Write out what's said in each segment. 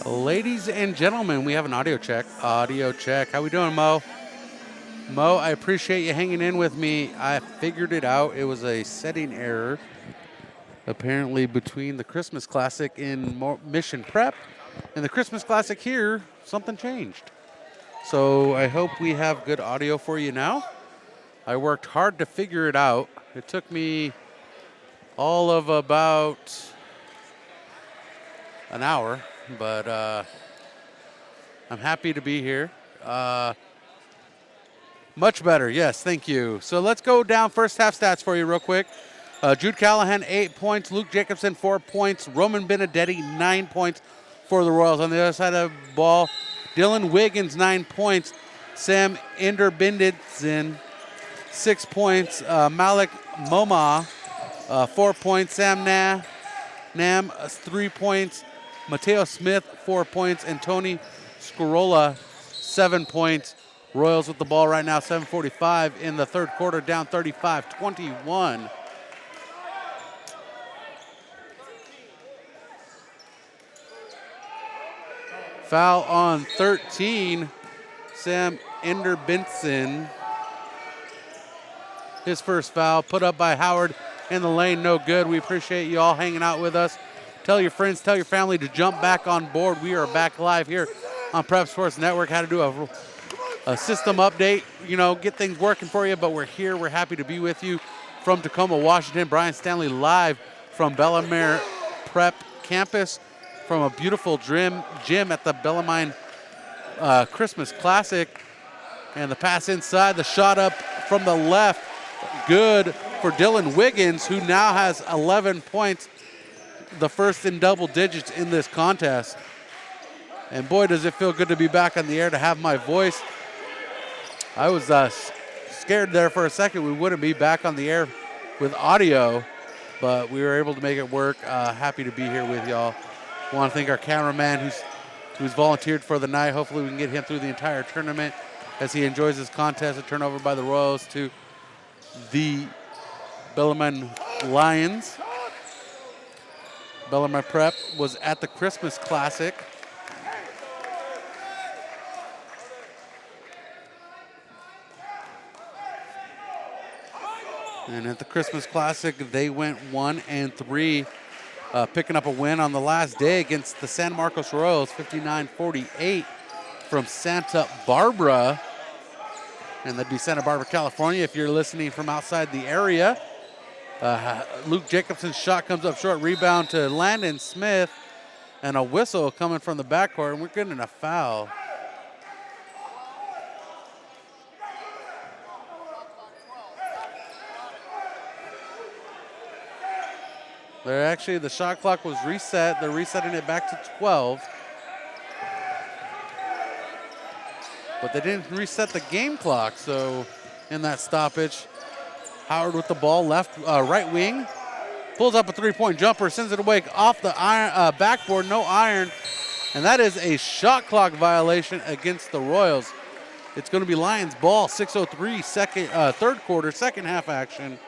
Ladies and gentlemen, we have an audio check. Audio check. How we doing, Mo? Mo, I appreciate you hanging in with me. I figured it out. It was a setting error, apparently, between the Christmas Classic in Mission Prep and the Christmas Classic here. Something changed. So I hope we have good audio for you now. I worked hard to figure it out. It took me all of about an hour, but I'm happy to be here. Much better, yes, thank you. So let's go down first half stats for you real quick. Jude Callahan, 8 points. Luke Jacobson, 4 points. Roman Benedetti, 9 points for the Royals. On the other side of the ball, Dylan Wiggins, 9 points. Sam Inderbiditzen, 6 points. Malik Moma, 4 points. Sam Nam, 3 points. Mateo Smith, 4 points. And Tony Scorola, 7 points. Royals with the ball right now, 7:45 in the third quarter, down 35-21. Foul on 13, Sam Inderbiditzen. His first foul put up by Howard in the lane, no good. We appreciate you all hanging out with us. Tell your friends, tell your family to jump back on board. We are back live here on Prep Sports Network. How to do a system update, get things working for you, but we're here. We're happy to be with you from Tacoma, Washington. Brian Stanley live from Bellarmine Prep Campus from a beautiful gym at the Bellarmine Christmas Classic. And the pass inside, the shot up from the left, good for Dylan Wiggins, who now has 11 points, the first in double digits in this contest. And boy, does it feel good to be back on the air, to have my voice. I was scared there for a second we wouldn't be back on the air with audio, but we were able to make it work. Happy to be here with y'all. Want to thank our cameraman who's volunteered for the night. Hopefully we can get him through the entire tournament as he enjoys his contest. A turnover by the Royals to the Bellarmine Lions. Bellarmine Prep was at the Christmas Classic. And at the Christmas Classic, they went 1-3, picking up a win on the last day against the San Marcos Royals, 59-48 from Santa Barbara. And that'd be Santa Barbara, California, if you're listening from outside the area. Luke Jacobson's shot comes up short, rebound to Landon Smith, and a whistle coming from the backcourt, and we're getting a foul. The shot clock was reset. They're resetting it back to 12. But they didn't reset the game clock, so in that stoppage, Howard with the ball, right wing, pulls up a three-point jumper, sends it away off the backboard, no iron, and that is a shot clock violation against the Royals. It's going to be Lions ball, 6:03, third quarter, second half action.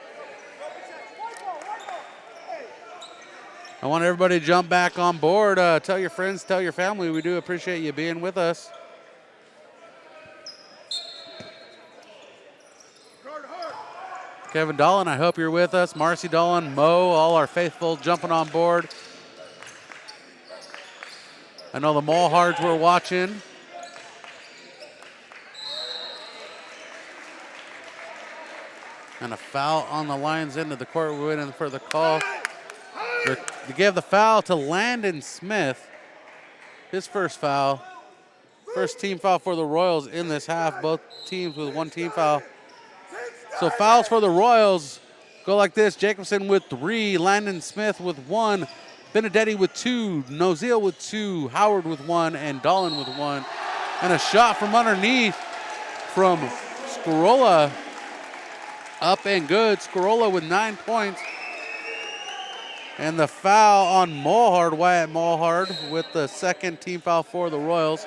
I want everybody to jump back on board. Tell your friends, tell your family. We do appreciate you being with us. Kevin Dolan, I hope you're with us. Marcy Dolan, Mo, all our faithful jumping on board. I know the Mulhards were watching. And a foul on the Lions end of the court. We're waiting for the call. They gave the foul to Landon Smith. His first foul. First team foul for the Royals in this half. Both teams with one team foul. So fouls for the Royals go like this. Jacobson with 3, Landon Smith with 1, Benedetti with 2, Noziel with 2, Howard with 1, and Dolan with 1. And a shot from underneath from Scorola. Up and good. Scorola with 9 points. And the foul on Mulhard, Wyatt Mulhard, with the second team foul for the Royals.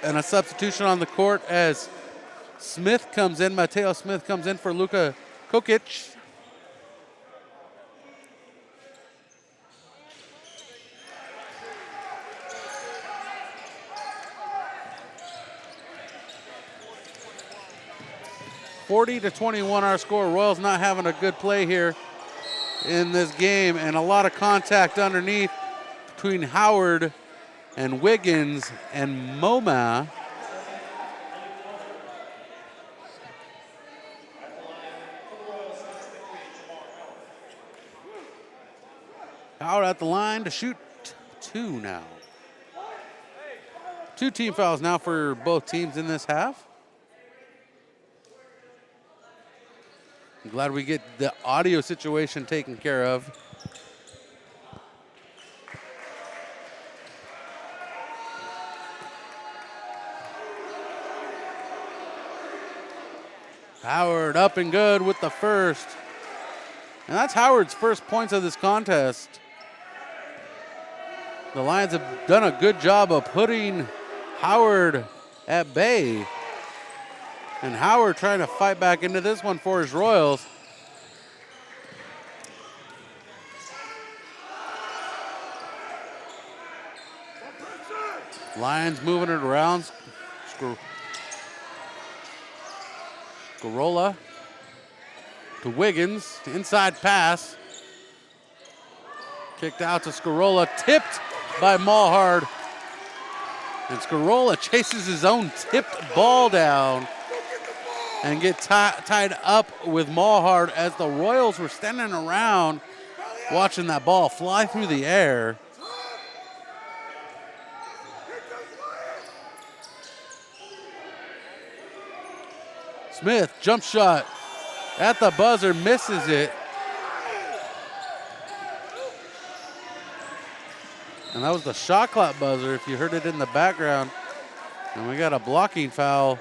And a substitution on the court as Smith comes in, Mateo Smith comes in for Luka Kokic. 40-21 our score. Royals not having a good play here in this game, and a lot of contact underneath between Howard and Wiggins and Moma. Howard at the line to shoot 2 now. 2 team fouls now for both teams in this half. I'm glad we get the audio situation taken care of. Howard up and good with the first. And that's Howard's first points of this contest. The Lions have done a good job of putting Howard at bay. And Howard trying to fight back into this one for his Royals. Lions moving it around. Scarola to Wiggins, inside pass. Kicked out to Scarola, tipped by Mulhard. And Scarola chases his own tipped ball down and get tied up with Mulhard as the Royals were standing around watching that ball fly through the air. Smith, jump shot at the buzzer, misses it. And that was the shot clock buzzer, if you heard it in the background. And we got a blocking foul.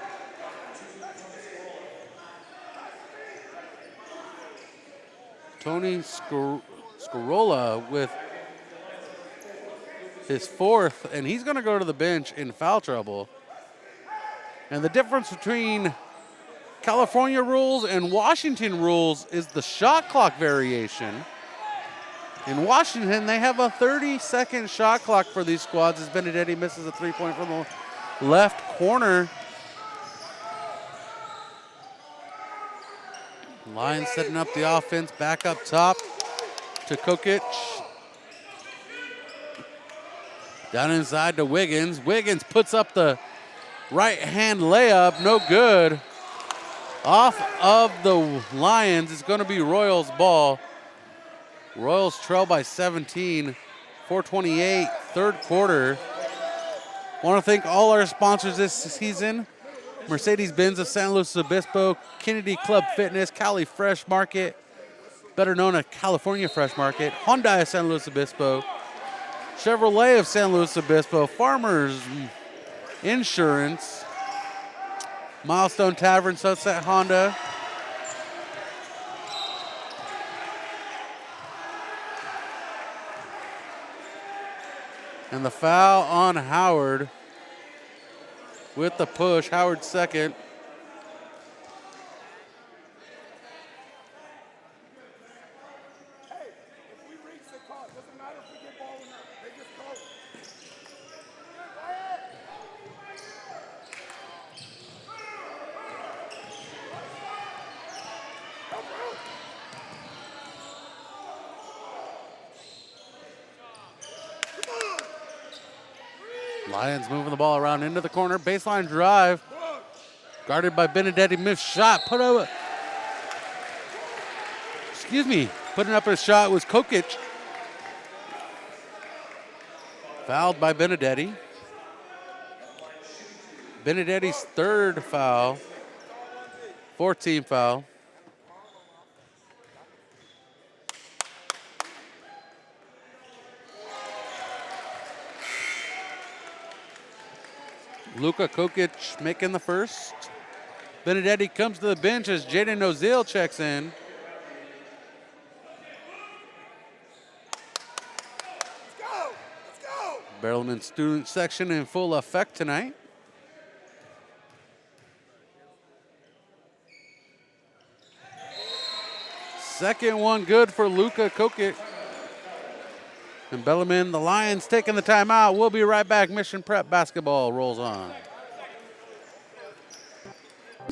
Tony Scarola with his 4th, and he's going to go to the bench in foul trouble. And the difference between California rules and Washington rules is the shot clock variation. In Washington, they have a 30-second shot clock for these squads as Benedetti misses a 3-point from the left corner. Lions setting up the offense back up top to Kokic. Down inside to Wiggins. Wiggins puts up the right-hand layup, no good. Off of the Lions, it's going to be Royals ball. Royals trail by 17, 4:28, third quarter. Want to thank all our sponsors this season. Mercedes-Benz of San Luis Obispo, Kennedy Club Fitness, Cali Fresh Market, better known as California Fresh Market, Hyundai of San Luis Obispo, Chevrolet of San Luis Obispo, Farmers Insurance, Milestone Tavern, Sunset Honda. And the foul on Howard with the push. Howard second. Lions moving the ball around into the corner. Baseline drive. Guarded by Benedetti. Missed shot. Putting up a shot was Kokic. Fouled by Benedetti. Benedetti's 3rd foul. 4th foul. Luka Kokic making the first. Benedetti comes to the bench as Jaden Ozil checks in. Let's go. Bellarmine student section in full effect tonight. Second one good for Luka Kokic. And Bellarmine, the Lions taking the timeout. We'll be right back. Mission Prep basketball rolls on.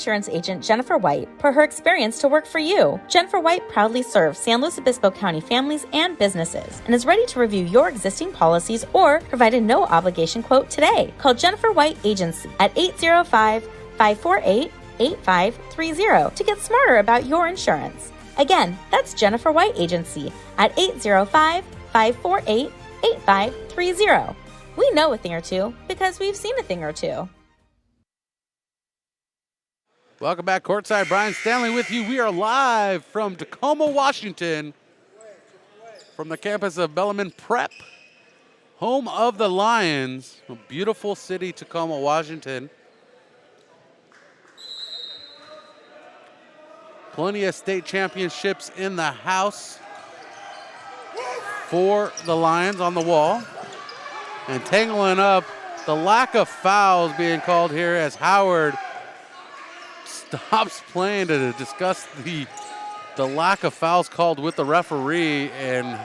Insurance agent Jennifer White put her experience to work for you. Jennifer White proudly serves San Luis Obispo County families and businesses and is ready to review your existing policies or provide a no-obligation quote today. Call Jennifer White Agency at 805-548-8530 to get smarter about your insurance. Again, that's Jennifer White Agency at 805-548-8530. We know a thing or two because we've seen a thing or two. Welcome back courtside. Brian Stanley with you. We are live from Tacoma, Washington, from the campus of Bellarmine Prep, home of the Lions. A beautiful city, Tacoma, Washington. Plenty of state championships in the house for the Lions on the wall. And tangling up, the lack of fouls being called here as Howard stops playing to discuss the lack of fouls called with the referee, and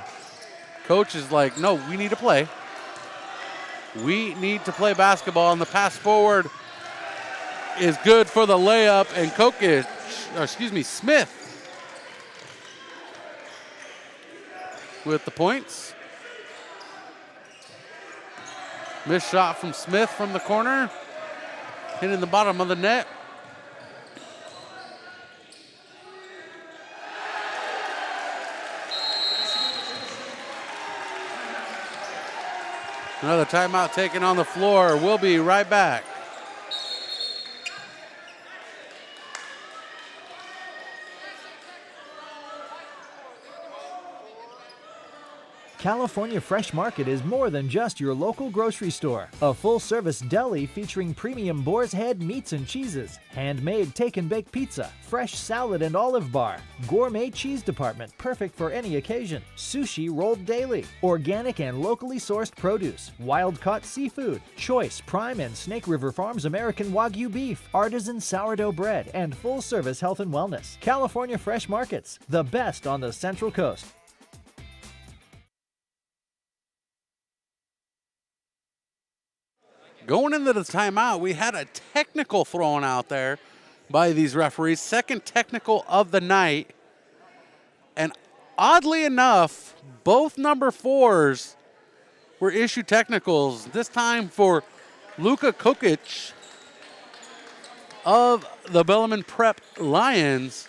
coach is like, no, we need to play. We need to play basketball, and the pass forward is good for the layup, and Smith with the points. Missed shot from Smith from the corner, hitting the bottom of the net. Another timeout taken on the floor. We'll be right back. California Fresh Market is more than just your local grocery store. A full-service deli featuring premium boar's head meats and cheeses, handmade take-and-bake pizza, fresh salad and olive bar, gourmet cheese department perfect for any occasion, sushi rolled daily, organic and locally sourced produce, wild-caught seafood, choice Prime and Snake River Farms American Wagyu beef, artisan sourdough bread, and full-service health and wellness. California Fresh Markets, the best on the Central Coast. Going into the timeout, we had a technical thrown out there by these referees, second technical of the night. And oddly enough, both number 4s were issued technicals, this time for Luka Kokic of the Bellarmine Prep Lions,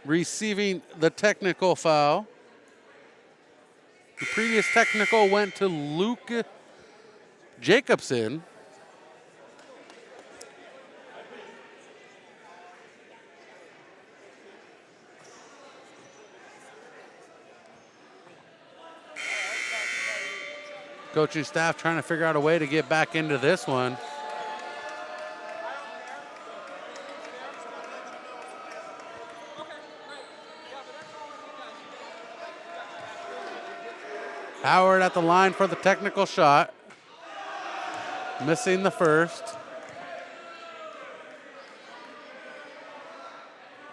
receiving the technical foul. The previous technical went to Luke Jacobson. Coaching staff trying to figure out a way to get back into this one. Howard at the line for the technical shot. Missing the first.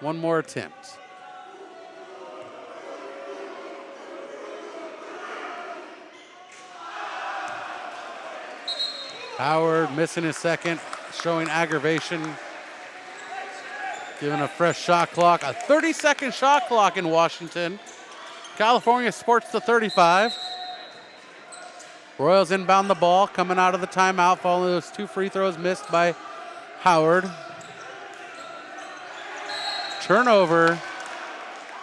One more attempt. Howard missing his second, showing aggravation. Given a fresh shot clock, a 30-second shot clock in Washington. California sports the 35. Royals inbound the ball, coming out of the timeout following those 2 free throws missed by Howard. Turnover,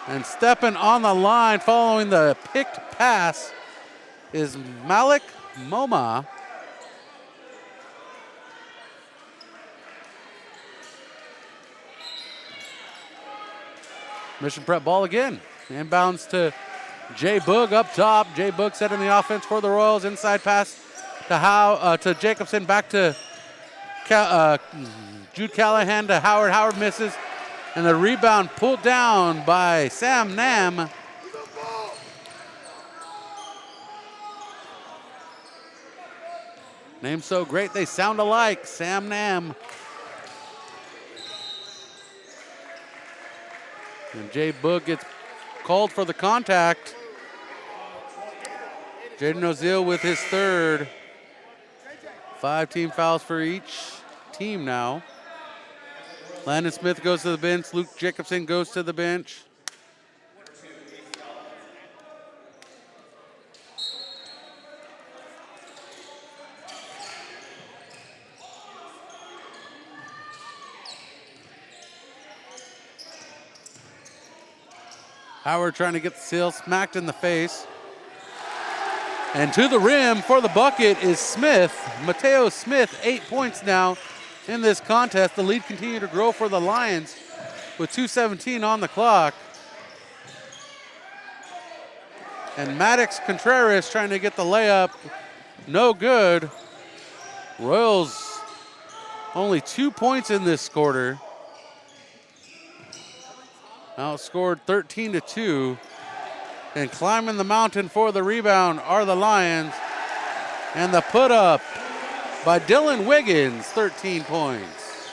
and stepping on the line following the picked pass is Malik Moma. Mission Prep ball again. Inbounds to Jay Boog up top. Jay Boog setting the offense for the Royals. Inside pass to Jacobson. Back to Jude Callahan to Howard. Howard misses. And the rebound pulled down by Sam Nam. Name so great they sound alike. Sam Nam. And Jay Boog gets called for the contact. Jaden Oziel with his third. 5 team fouls for each team now. Landon Smith goes to the bench. Luke Jacobson goes to the bench. Howard trying to get the seal, smacked in the face. And to the rim for the bucket is Smith. Mateo Smith, 8 points now in this contest. The lead continued to grow for the Lions with 2:17 on the clock. And Maddox Contreras trying to get the layup. No good. Royals only 2 points in this quarter. Outscored 13-2. And climbing the mountain for the rebound are the Lions. And the put up by Dylan Wiggins, 13 points.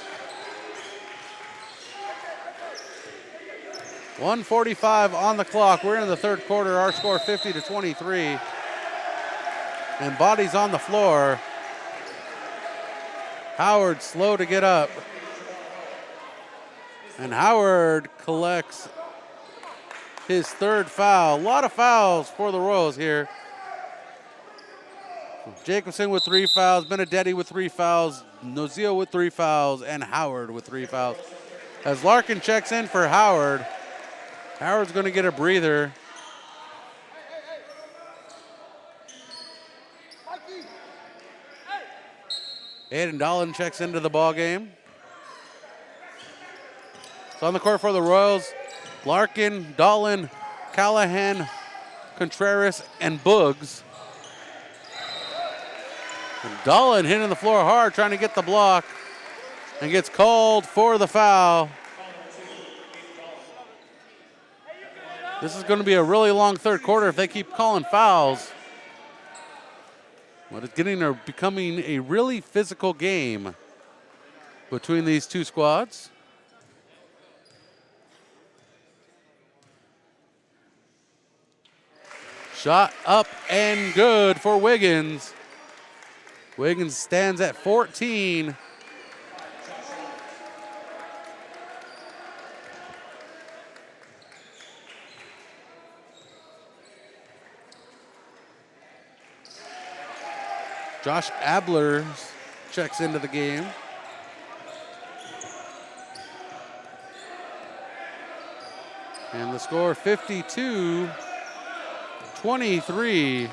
1:45 on the clock. We're in the third quarter. Our score 50-23. And bodies on the floor. Howard slow to get up. And Howard collects his third foul. A lot of fouls for the Royals here. Jacobson with 3 fouls, Benedetti with 3 fouls, Nozio with 3 fouls, and Howard with 3 fouls. As Larkin checks in for Howard, Howard's going to get a breather. Aiden Dolan checks into the ball game. So on the court for the Royals, Larkin, Dolan, Callahan, Contreras, and Boogs. And Dolan hitting the floor hard, trying to get the block, and gets called for the foul. This is going to be a really long third quarter if they keep calling fouls. But it's becoming a really physical game between these two squads. Shot up and good for Wiggins. Wiggins stands at 14. Josh Abler checks into the game. And the score 52-23.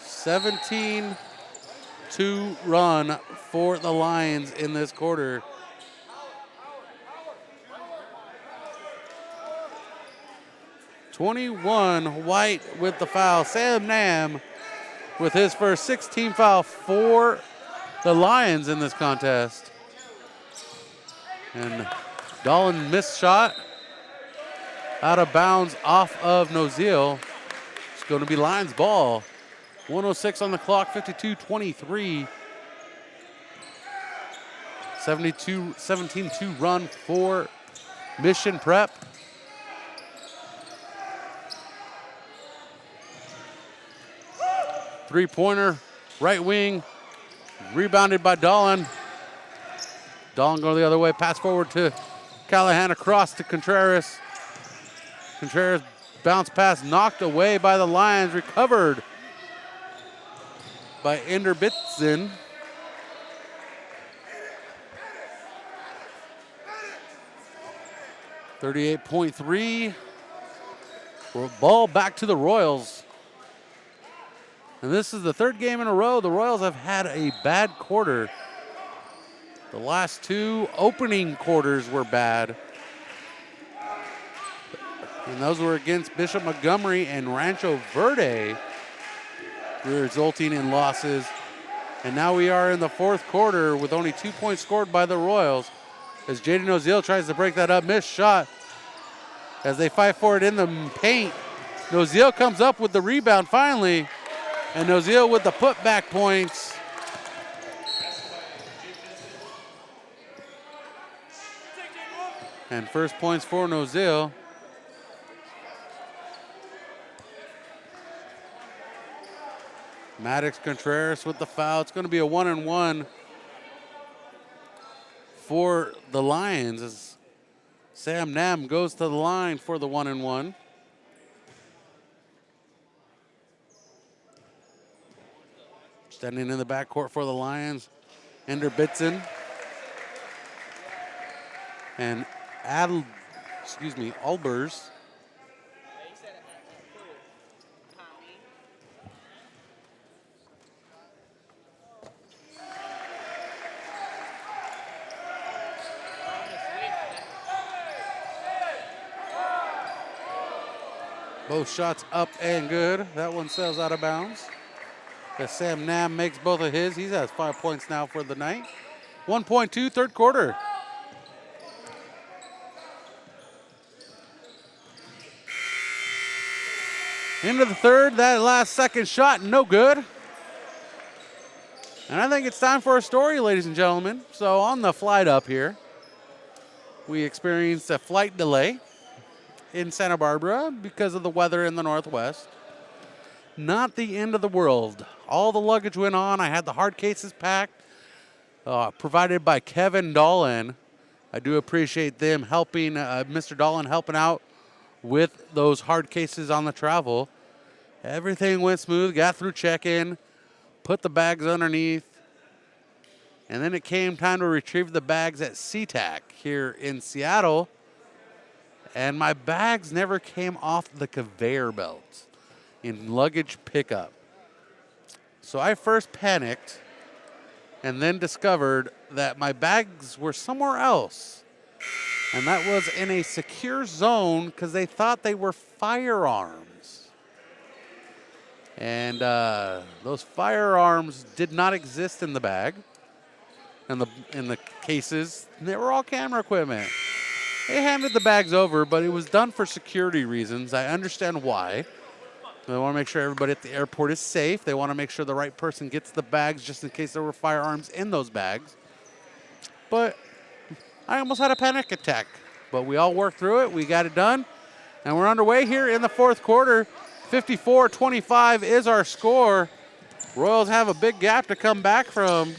(17-2) run for the Lions in this quarter. (21) White with the foul. Sam Nam with his first 16 foul for the Lions in this contest. And Dolan missed shot out of bounds off of Nozil. It's going to be Lions ball. 1:06 on the clock, 52-23. 17-2 run for Mission Prep. Three-pointer, right wing, rebounded by Dolan. Dolan going the other way, pass forward to Callahan, across to Contreras. Contreras bounce pass knocked away by the Lions, recovered by Enderbitzen. .3 ball back to the Royals. And this is the third game in a row the Royals have had a bad quarter. The last two opening quarters were bad. And those were against Bishop Montgomery and Rancho Verde, resulting in losses. And now we are in the fourth quarter with only 2 points scored by the Royals. As Jaden Nozil tries to break that up, missed shot. As they fight for it in the paint, Nozil comes up with the rebound finally. And Nozil with the putback points. And first points for Nozil. Maddox Contreras with the foul. It's going to be a 1-and-1 for the Lions as Sam Nam goes to the line for the 1-and-1. Standing in the backcourt for the Lions, Ender Bitson and Albers. Both shots up and good. That one sails out of bounds. As Sam Nam makes both of his. He has 5 points now for the night. 1.2, third quarter. Into the third, that last second shot, no good. And I think it's time for a story, ladies and gentlemen. So on the flight up here, we experienced a flight delay in Santa Barbara because of the weather in the Northwest. Not the end of the world. All the luggage went on. I had the hard cases packed, provided by Kevin Dolan. I do appreciate them helping, Mr. Dolan helping out with those hard cases on the travel. Everything went smooth, got through check-in, put the bags underneath, and then it came time to retrieve the bags at SeaTac here in Seattle, and my bags never came off the conveyor belt in luggage pickup. So I first panicked and then discovered that my bags were somewhere else. And that was in a secure zone because they thought they were firearms. And those firearms did not exist in the bag, in the cases. They were all camera equipment. They handed the bags over, but it was done for security reasons. I understand why. They want to make sure everybody at the airport is safe. They want to make sure the right person gets the bags just in case there were firearms in those bags. But I almost had a panic attack. But we all worked through it. We got it done. And we're underway here in the fourth quarter. 54-25 is our score. Royals have a big gap to come back from.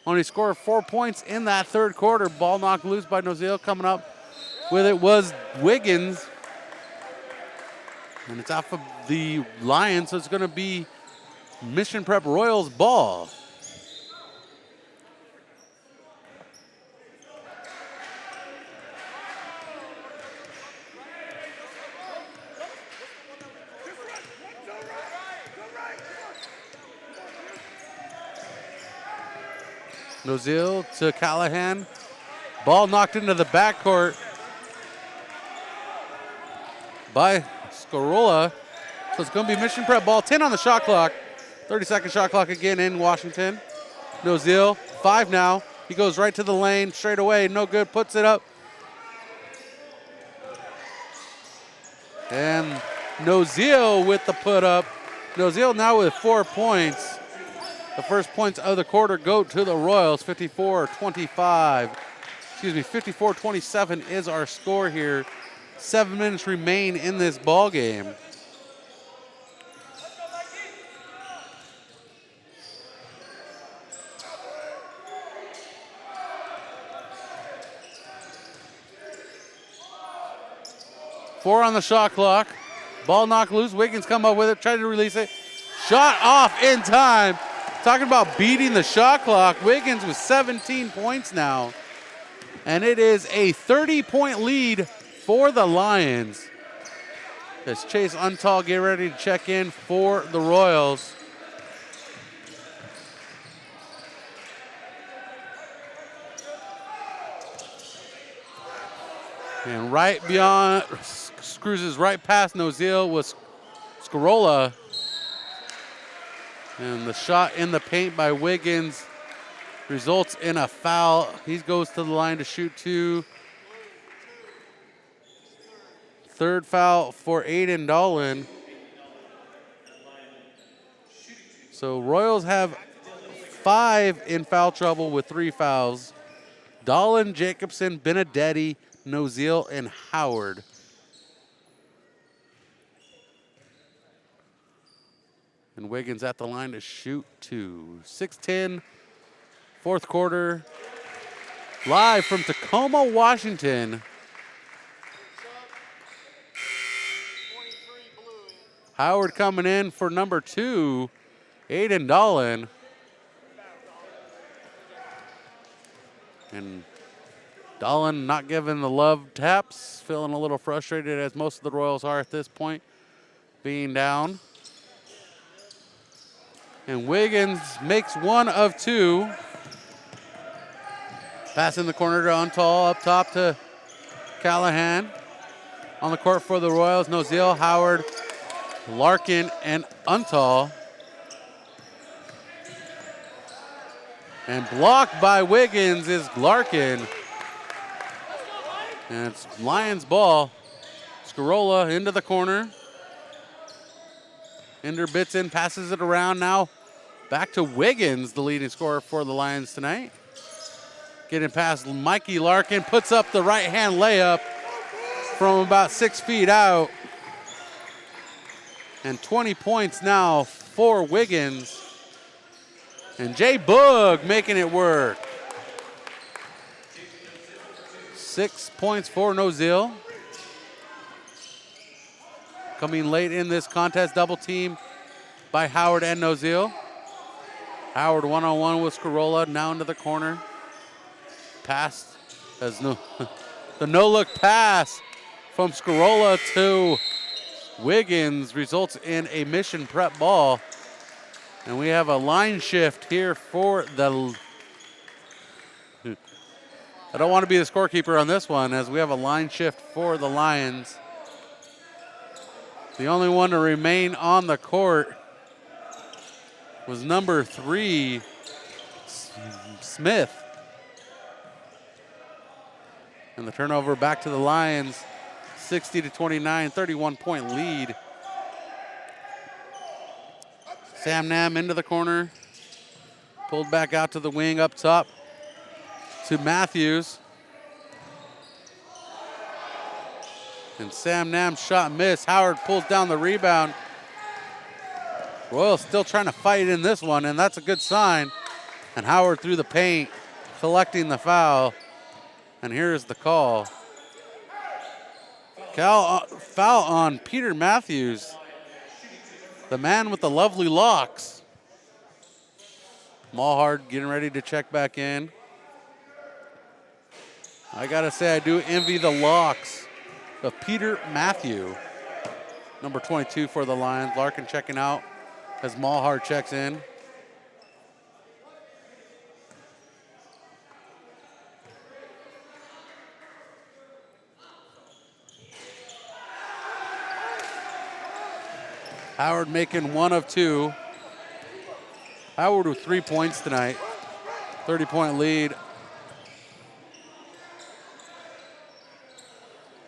Only scored 4 points in that third quarter. Ball knocked loose by Nozile. Coming up with it was Wiggins. And it's off of the Lions, so it's going to be Mission Prep Royals ball. Nozile to Callahan. Ball knocked into the backcourt by Scorola. So it's going to be Mission Prep ball. 10 on the shot clock. 30-second shot clock again in Washington. Nozile, 5 now. He goes right to the lane, straight away. No good, puts it up. And Nozile with the put up. Nozile now with 4 points. The first points of the quarter go to the Royals, 54-25. Excuse me, 54-27 is our score here. 7 minutes remain in this ball game. Four on the shot clock. Ball knocked loose. Wiggins come up with it, tried to release it. Shot off in time. Talking about beating the shot clock. Wiggins with 17 points now. And it is a 30-point lead for the Lions. As Chase Untall get ready to check in for the Royals. And right beyond, cruises right past Nozile with Scorola. And the shot in the paint by Wiggins results in a foul. He goes to the line to shoot 2. Third foul for Aiden Dolan. So Royals have 5 in foul trouble with 3 fouls. Dolan, Jacobson, Benedetti, Nozile, and Howard. And Wiggins at the line to shoot two. 6:10, fourth quarter. Live from Tacoma, Washington. Howard coming in for number 2, Aiden Dolan. And Dolan not giving the love taps, feeling a little frustrated as most of the Royals are at this point, being down. And Wiggins makes one of two. Pass in the corner to Untall, up top to Callahan. On the court for the Royals, Nozil, Howard, Larkin, and Untall. And blocked by Wiggins is Larkin. And it's Lions ball. Scarola into the corner. Ender bits in, passes it around now. Back to Wiggins, the leading scorer for the Lions tonight. Getting past Mikey Larkin, puts up the right-hand layup from about 6 feet out. And 20 points now for Wiggins. And Jay Boog making it work. 6 points for Nozil. Coming late in this contest, double team by Howard and Nozil. Howard one-on-one with Scarola, now into the corner. Pass, the no-look pass from Scarola to Wiggins results in a mission prep ball. And we have a line shift here for the... I don't want to be the scorekeeper on this one, as we have a line shift for the Lions. The only one to remain on the court was number 3, Smith. And the turnover back to the Lions, 60-29, 31-point lead. Sam Nam into the corner, pulled back out to the wing up top to Matthews. And Sam Nam's shot missed. Howard pulls down the rebound. Royals still trying to fight in this one, and that's a good sign. And Howard through the paint, collecting the foul. And here's the call. Foul on Peter Matthews, the man with the lovely locks. Mulhard getting ready to check back in. I gotta say, I do envy the locks of Peter Matthew. Number 22 for the Lions. Larkin checking out as Mulhard checks in. Howard making one of two. Howard with 3 points tonight. 30-point lead.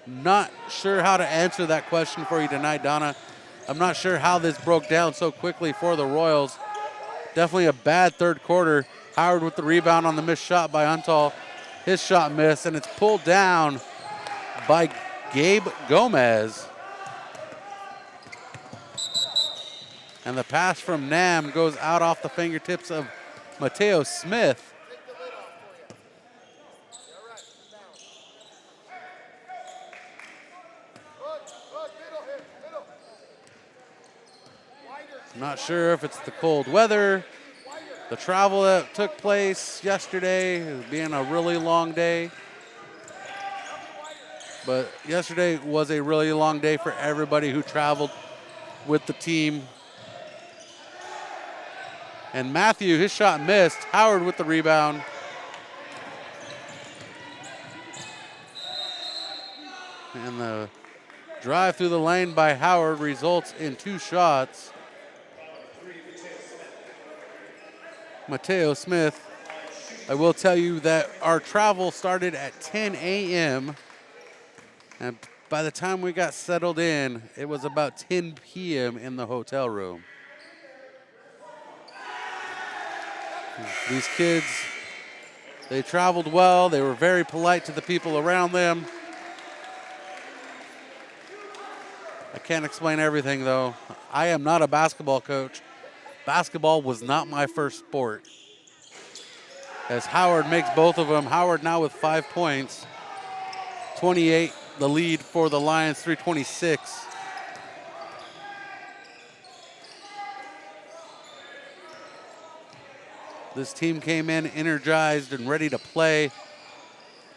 Not sure how to answer that question for you tonight, Donna. I'm not sure how this broke down so quickly for the Royals. Definitely a bad third quarter. Howard with the rebound on the missed shot by Untall. His shot missed, and it's pulled down by Gabe Gomez. And the pass from Nam goes out off the fingertips of Mateo Smith. I'm not sure if it's the cold weather, the travel that took place yesterday, being a really long day. But yesterday was a really long day for everybody who traveled with the team. And Matthew, his shot missed. Howard with the rebound. And the drive through the lane by Howard results in 2 shots. Mateo Smith, I will tell you that our travel started at 10 a.m. And by the time we got settled in, it was about 10 p.m. in the hotel room. These kids, they traveled well. They were very polite to the people around them. I can't explain everything, though. I am not a basketball coach. basketball was not my first sport. As Howard makes both of them. Howard now with 5 points. 28, the lead for the Lions, 3:26. This team came in energized and ready to play.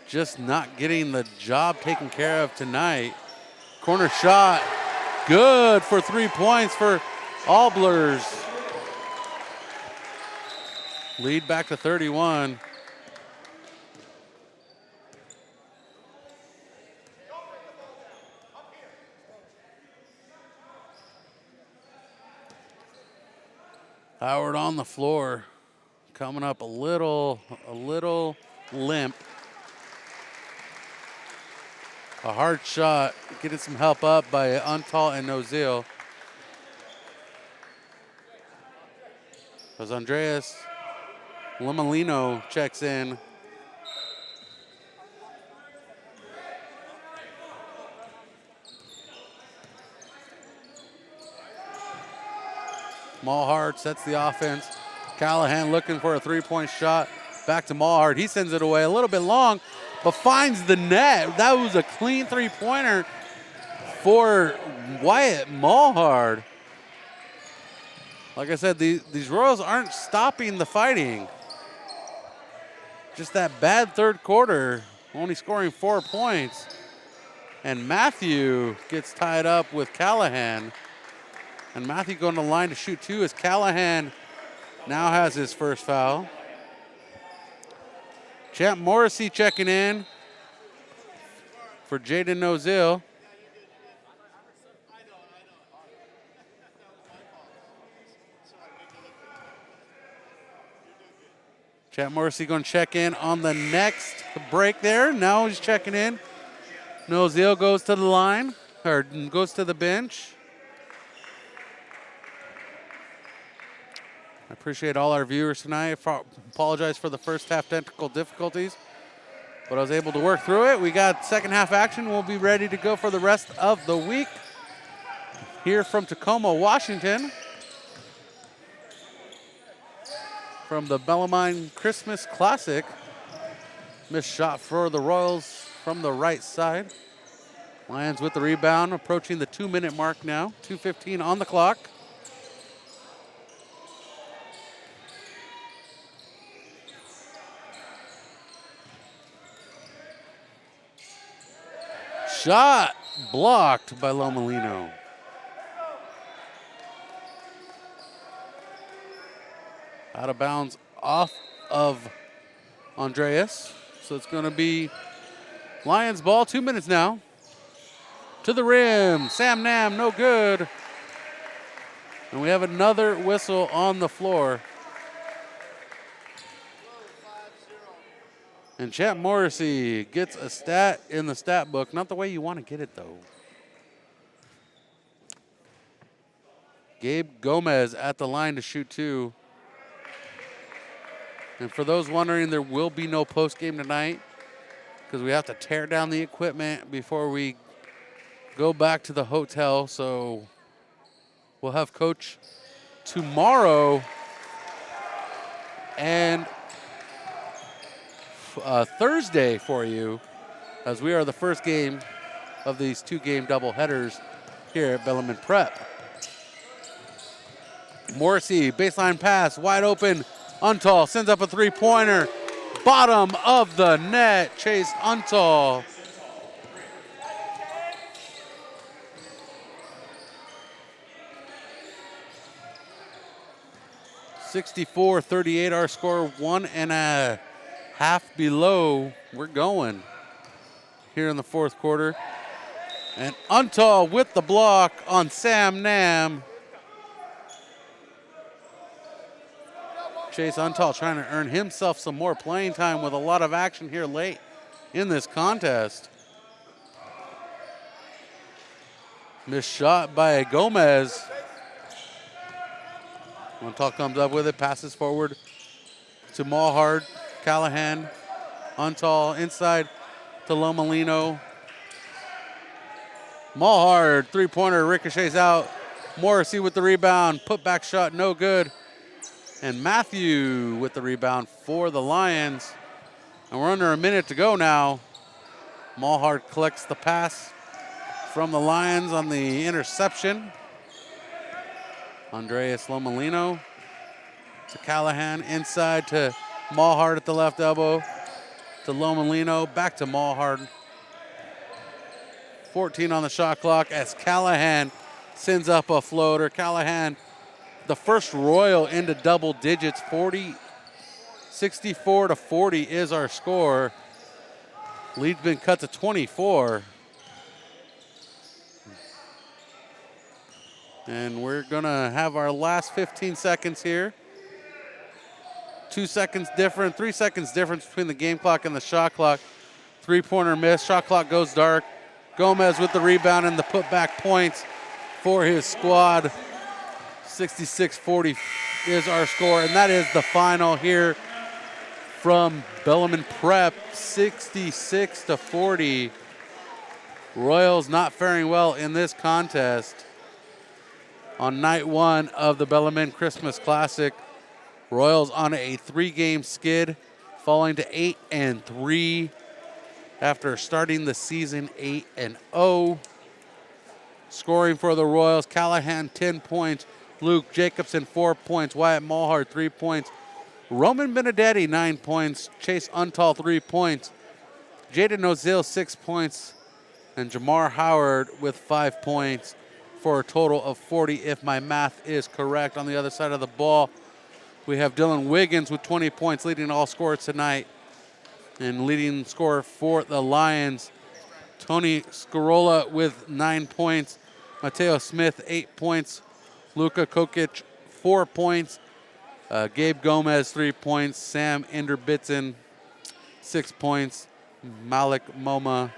Just not getting the job taken care of tonight. Corner shot, good for 3 points for Alblers. Lead back to 31. Howard on the floor, coming up a little limp. A hard shot, getting some help up by Untal and Nozil. As Andreas Lomolino checks in. Mulhart sets the offense. Callahan looking for a three-point shot. Back to Mulhart. He sends it away a little bit long, but finds the net. That was a clean three-pointer for Wyatt Mulhart. Like I said, these Royals aren't stopping the fighting. Just that bad third quarter, only scoring 4 points. And Matthew gets tied up with Callahan. And Matthew going to the line to shoot two as Callahan now has his first foul. Champ Morrissey checking in for Jaden Nozil. Champ Morrissey going to check in on the next break there. Now he's checking in. Nozil goes to the line, or goes to the bench. I appreciate all our viewers tonight. Apologize for the first half technical difficulties, but I was able to work through it. We got second half action. We'll be ready to go for the rest of the week. Here from Tacoma, Washington, from the Bellarmine Christmas Classic. Missed shot for the Royals from the right side. Lions with the rebound, approaching the 2-minute mark now. 2:15 on the clock. Shot blocked by Lomolino. Out of bounds off of Andreas. So it's going to be Lions ball. 2 minutes now. To the rim. Sam Nam, no good. And we have another whistle on the floor. And Champ Morrissey gets a stat in the stat book. Not the way you want to get it, though. Gabe Gomez at the line to shoot two. And for those wondering, there will be no postgame tonight because we have to tear down the equipment before we go back to the hotel. So we'll have Coach tomorrow and Thursday for you, as we are the first game of these two-game doubleheaders here at Bellarmine Prep. Morrissey, baseline pass, wide open. Untal sends up a three-pointer. Bottom of the net, Chase Untal. (64-38) our score, 1.5 below. We're going here in the fourth quarter. And Untal with the block on Sam Nam. Chase Untal trying to earn himself some more playing time with a lot of action here late in this contest. Missed shot by Gomez. Untal comes up with it, passes forward to Mulhart. Callahan, Untal inside to Lomolino. Mulhart, three-pointer, ricochets out Morrissey with the rebound. Put back shot, no good. And Matthew with the rebound for the Lions. And we're under a minute to go now. Mulhart collects the pass from the Lions on the interception. Andreas Lomolino to Callahan, inside to Mulhart at the left elbow, to Lomolino, back to Mulhart. 14 on the shot clock as Callahan sends up a floater. Callahan, the first Royal into double digits, 64-40 is our score. Lead's been cut to 24. And we're gonna have our last 15 seconds here. 2 seconds different, 3 seconds difference between the game clock and the shot clock. Three-pointer miss, shot clock goes dark. Gomez with the rebound and the putback points for his squad. 66-40 is our score, and that is the final here from Bellarmine Prep, 66-40. Royals not faring well in this contest. On night one of the Bellarmine Christmas Classic, Royals on a 3-game skid, falling to 8-3 after starting the season 8-0. Scoring for the Royals, Callahan 10 points, Luke Jacobson 4 points, Wyatt Mulhart 3 points, Roman Benedetti 9 points, Chase Untall 3 points, Jaden Ozil 6 points, and Jamar Howard with 5 points for a total of 40 if my math is correct. On the other side of the ball, we have Dylan Wiggins with 20 points, leading all scorers tonight, and leading scorer for the Lions. Tony Scarola with 9 points, Mateo Smith 8 points, Luka Kokic 4 points, Gabe Gomez 3 points, Sam Enderbitson 6 points, Malik Moma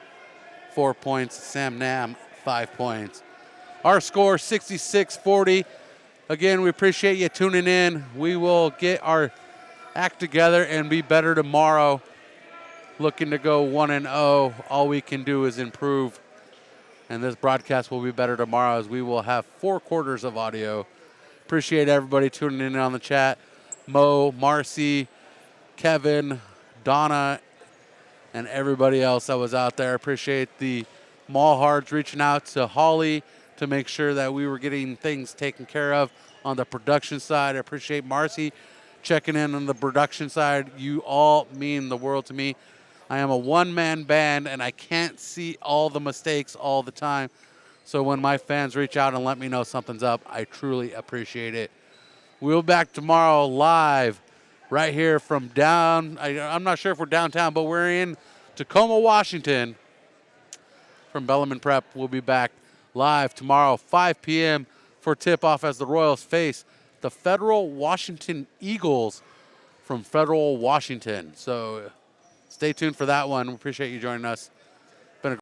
4 points, Sam Nam 5 points. Our score 66-40. Again, we appreciate you tuning in. We will get our act together and be better tomorrow. Looking to go 1-0. All we can do is improve. And this broadcast will be better tomorrow as we will have 4 quarters of audio. Appreciate everybody tuning in on the chat. Mo, Marcy, Kevin, Donna, and everybody else that was out there. Appreciate the Mulharts reaching out to Holly to make sure that we were getting things taken care of on the production side. I appreciate Marcy checking in on the production side. You all mean the world to me. I am a one-man band, and I can't see all the mistakes all the time. So when my fans reach out and let me know something's up, I truly appreciate it. We'll be back tomorrow live right here from I'm not sure if we're downtown, but we're in Tacoma, Washington. From Bellarmine Prep, we'll be back live tomorrow, 5 p.m. for tip-off as the Royals face the Federal Washington Eagles from Federal Washington. So stay tuned for that one. We appreciate you joining us.